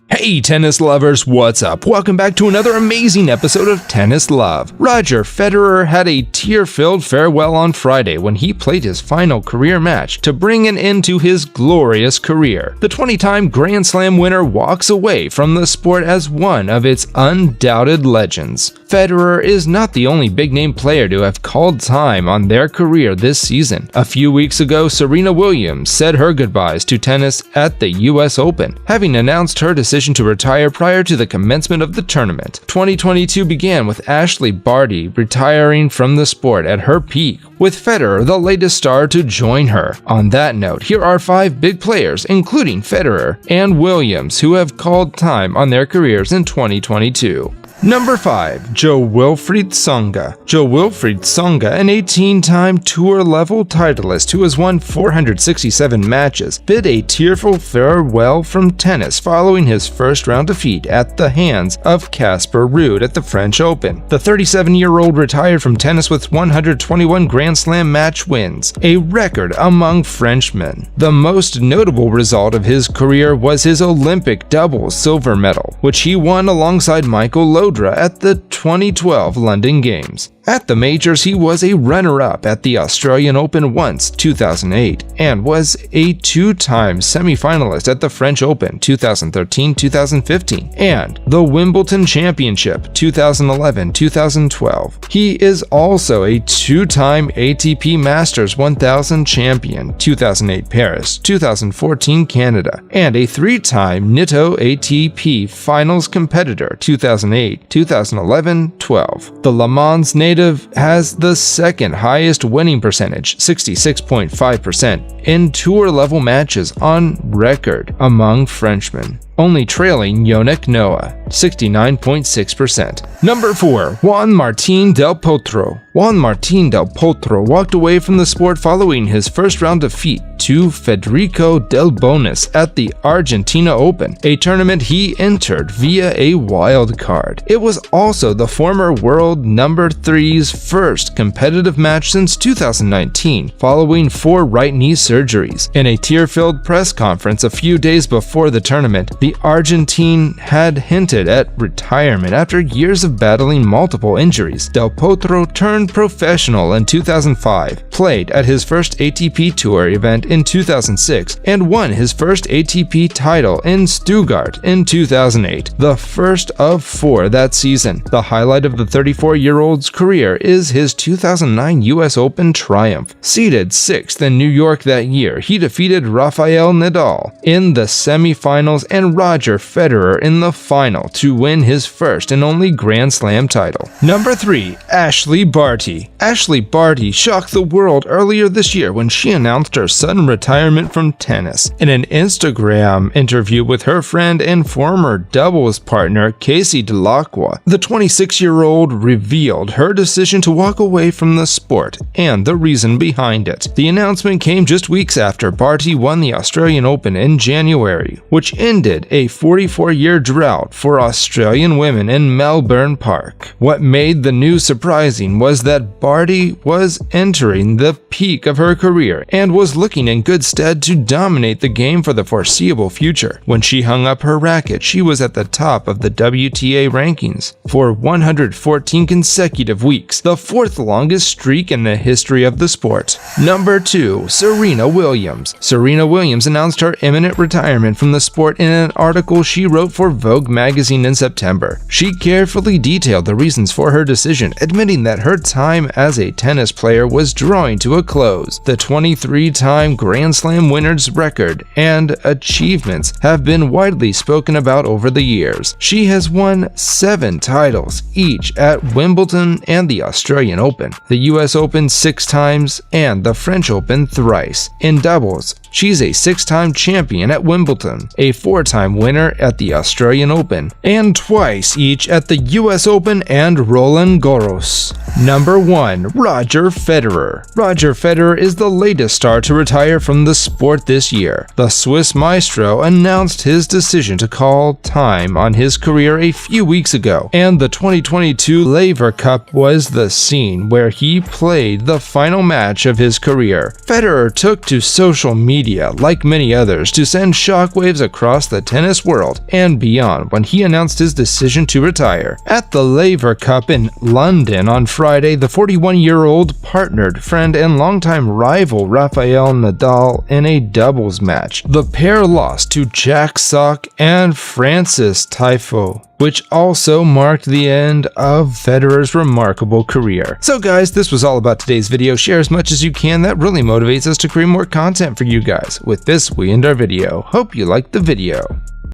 Hey tennis lovers, what's up? Welcome back to another amazing episode of Tennis Love. Roger Federer had a tear-filled farewell on Friday when he played his final career match to bring an end to his glorious career. The 20-time Grand Slam winner walks away from the sport as one of its undoubted legends. Federer is not the only big-name player to have called time on their career this season. A few weeks ago, Serena Williams said her goodbyes to tennis at the US Open, having announced her decision to retire prior to the commencement of the tournament. 2022 began with Ashley Barty retiring from the sport at her peak, with Federer the latest star to join her. On that note, here are 5 big players, including Federer and Williams, who have called time on their careers in 2022. Number 5. Jo-Wilfried Tsonga. Jo-Wilfried Tsonga, an 18-time tour-level titleist who has won 467 matches, bid a tearful farewell from tennis following his first-round defeat at the hands of Casper Ruud at the French Open. The 37-year-old retired from tennis with 121 Grand Slam match wins, a record among Frenchmen. The most notable result of his career was his Olympic doubles silver medal, which he won alongside Michael Lodra at the 2012 London Games. At the majors, he was a runner-up at the Australian Open once, 2008, and was a 2-time semi-finalist at the French Open, 2013-2015, and the Wimbledon Championship, 2011-2012. He is also a 2-time ATP Masters 1000 champion, 2008 Paris, 2014 Canada, and a 3-time Nitto ATP Finals competitor, 2008, 2011, 12. The Le Mans native has the second highest winning percentage, 66.5%, in tour-level matches on record among Frenchmen, only trailing Yannick Noah, 69.6%. Number 4. Juan Martín del Potro. Juan Martín del Potro walked away from the sport following his first-round defeat to Federico Del Bonis at the Argentina Open, a tournament he entered via a wild card. It was also the former world number 3's first competitive match since 2019, following 4 right knee surgeries. In a tear-filled press conference a few days before the tournament, the Argentine had hinted at retirement after years of battling multiple injuries. Del Potro turned professional in 2005, played at his first ATP Tour event in 2006, and won his first ATP title in Stuttgart in 2008, the first of 4 that season. The highlight of the 34-year-old's career is his 2009 US Open triumph. Seeded 6th in New York that year, he defeated Rafael Nadal in the semifinals and Roger Federer in the final to win his first and only Grand Slam title. Number 3. Ashley Barty. Ashley Barty shocked the world earlier this year when she announced her sudden retirement from tennis. In an Instagram interview with her friend and former doubles partner Casey Delacroix, the 26-year-old revealed her decision to walk away from the sport and the reason behind it. The announcement came just weeks after Barty won the Australian Open in January, which ended a 44-year drought for Australian women in Melbourne Park. What made the news surprising was that Barty was entering the peak of her career and was looking in good stead to dominate the game for the foreseeable future. When she hung up her racket, she was at the top of the WTA rankings for 114 consecutive weeks, the 4th longest streak in the history of the sport. Number 2. Serena Williams. Serena Williams announced her imminent retirement from the sport in an article she wrote for Vogue magazine in September. She carefully detailed the reasons for her decision, admitting that her time as a tennis player was drawing to a close. The 23-time Grand Slam winner's record and achievements have been widely spoken about over the years. She has won 7 titles, each at Wimbledon and the Australian Open, the US Open 6 times, and the French Open thrice. In doubles, she's a 6-time champion at Wimbledon, a 4-time winner at the Australian Open, and twice each at the US Open and Roland Garros. Number 1. Roger Federer. Roger Federer is the latest star to retire from the sport this year. The Swiss maestro announced his decision to call time on his career a few weeks ago, and the 2022 Laver Cup was the scene where he played the final match of his career. Federer took to social media media, like many others, to send shockwaves across the tennis world and beyond when he announced his decision to retire. At the Laver Cup in London on Friday, the 41-year-old partnered friend and longtime rival Rafael Nadal in a doubles match. The pair lost to Jack Sock and Francis Tiafoe, which also marked the end of Federer's remarkable career. So guys, this was all about today's video. Share as much as you can. That really motivates us to create more content for you guys. With this, we end our video. Hope you liked the video.